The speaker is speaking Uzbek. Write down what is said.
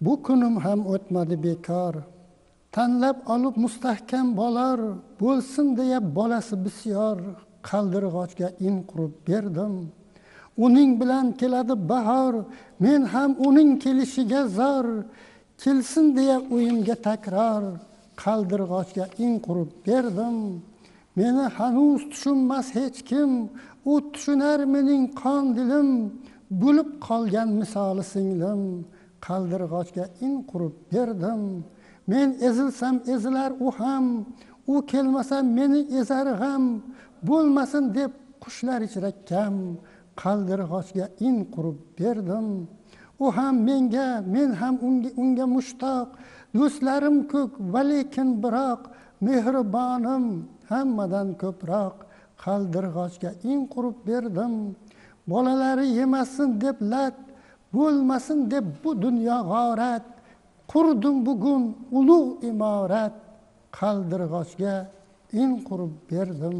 Bu kunim ham o'tmadi bekor. Tanlab olib mustahkam bo'lar, bo'lsin deya bolasi bisyor, qaldirg'ochga in qurib berdim. Uning bilan keladi bahor, men ham uning kelishiga zor, kelsin deya o'yimga takror, qaldirg'ochga in qurib berdim. Meni hanuz tushunmas hech kim, u tushunar mening qon dilim, bo'lib qolgan misoli singlim, qaldirg'ochga in qurib berdim. Men ezilsam ezilar u ham, u kelmasa meni ezar g'am, bo'lmasin deb qushlar ichra kam, qaldirg'ochga in qurib berdim. U ham menga, men ham unga mushtoq, do'stlarim ko'p va lekin biroq, mehribonim hammadan ko'proq, qaldirg'ochga in qurib berdim. Bolalari yemasin deb lat, bo'lmasin deb bu dunyo g'orat, qurdim bugun ulug' imorat, qaldirg'ochga in qurib berdim.